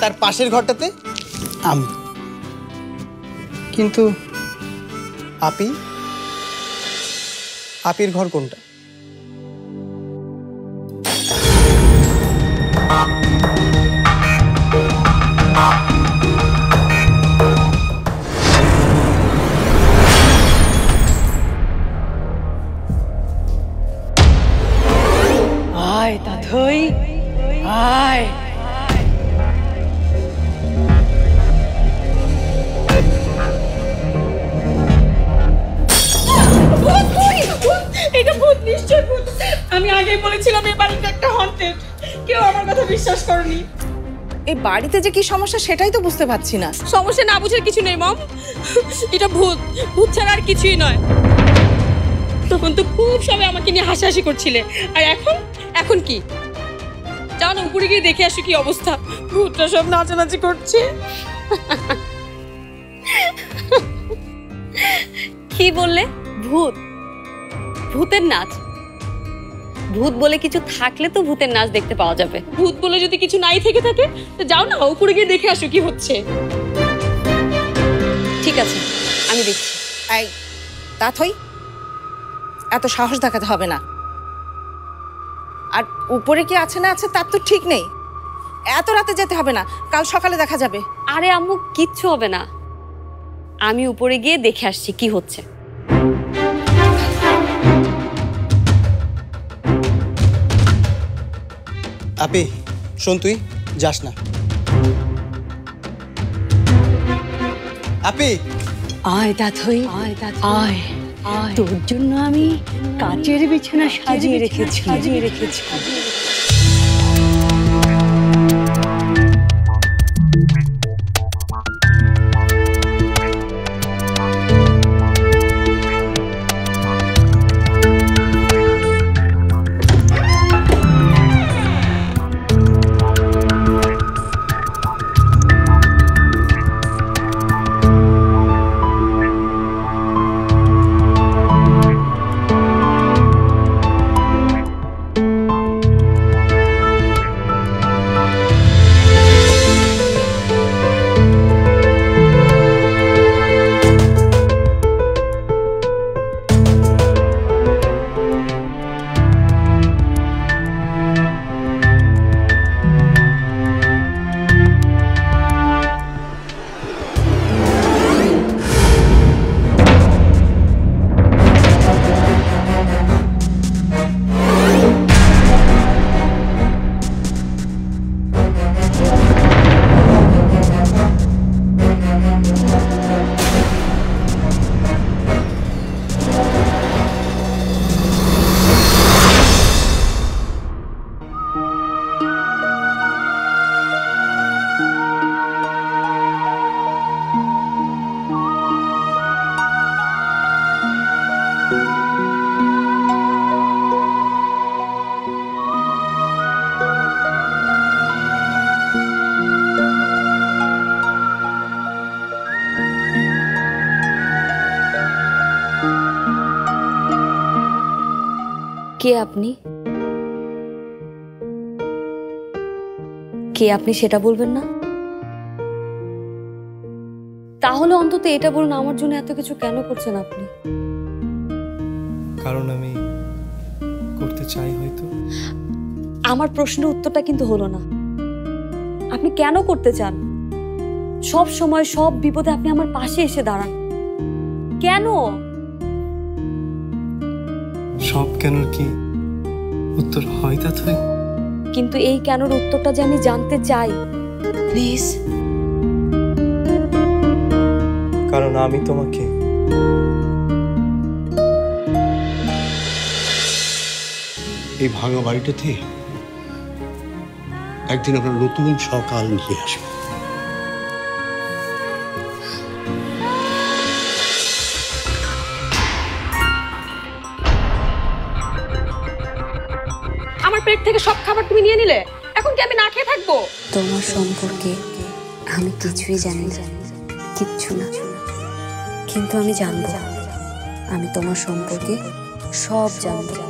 তার পাশের ঘরটাতে আমি। কিন্তু আপির ঘর কোনটা? আয় দাদুই আয়। এটা ভূত, নিশ্চয় ভূত। আমি আগেই বলেছিলাম এই বাড়িটা একটা হন্টেড। কেউ আমার কথা বিশ্বাস করেনি। এই বাড়িতে যে কি সমস্যা সেটাই তো বুঝতে পারছি না। সমস্যা না বুঝার কিছু নেই মম, এটা ভূত, ভূত ছাড়া আর কিছুই নয়। তখন তো খুব সবাই আমাকে নিয়ে হাসাহাসি করছিলে, আর এখন কি? জানো উপরে গিয়ে দেখে আসো কি অবস্থা। ভূতটা সব নাচানাচি করছে। কি বললে? ভূত? ভূতের নাচ? ভূত বলে কিছু থাকলে তো ভূতের নাচ দেখতে পাওয়া যাবে। ভূত বলে যদি কিছু নাই থেকে থাকে তো যাও না উপরে গিয়ে দেখে আসো কি হচ্ছে। ঠিক আছে, আমি দেখছি। এই তাথই, এত সাহস দেখাতে হবে না। আর উপরে কি আছে না আছে তার তো ঠিক নেই। এত রাতে যেতে হবে না, কাল সকালে দেখা যাবে। আরে আম্মু, কিচ্ছু হবে না। আমি উপরে গিয়ে দেখে আসছি কি হচ্ছে। আপি শোন, তুই যাস না। আপি আয় দাদুই আয়, তোর জন্য আমি কাচের বিছানা সাজিয়ে রেখেছি। কে আপনি? কে আপনি সেটা বলবেন না? তাহলে অন্তত এটা বলুন, আমার জন্য এত কিছু কেন করছেন আপনি? কারণ আমি করতে চাই হয়তো। আমার প্রশ্নের উত্তরটা কিন্তু হলো না। আপনি কেন করতে চান? সব সময় সব বিপদে আপনি আমার পাশে এসে দাঁড়ান, কেন? সব কেন কি উত্তর হয় তাথই? কিন্তু এই কেনর উত্তরটা যে আমি জানতে চাই, প্লিজ। কারণ আমি তোমাকে এই ভাঙা বাড়িটাতে একদিন আমরা নতুন সকাল নিয়ে আসবো। আমার পেট থেকে সব খাবার তুমি নিয়ে নিলে, এখন কি আমি না খেয়ে থাকবো? তোমার সম্পর্কে আমি কিছুই জানি না, কিচ্ছু না। কিন্তু আমি জানবো, আমি তোমার সম্পর্কে সব জানবো।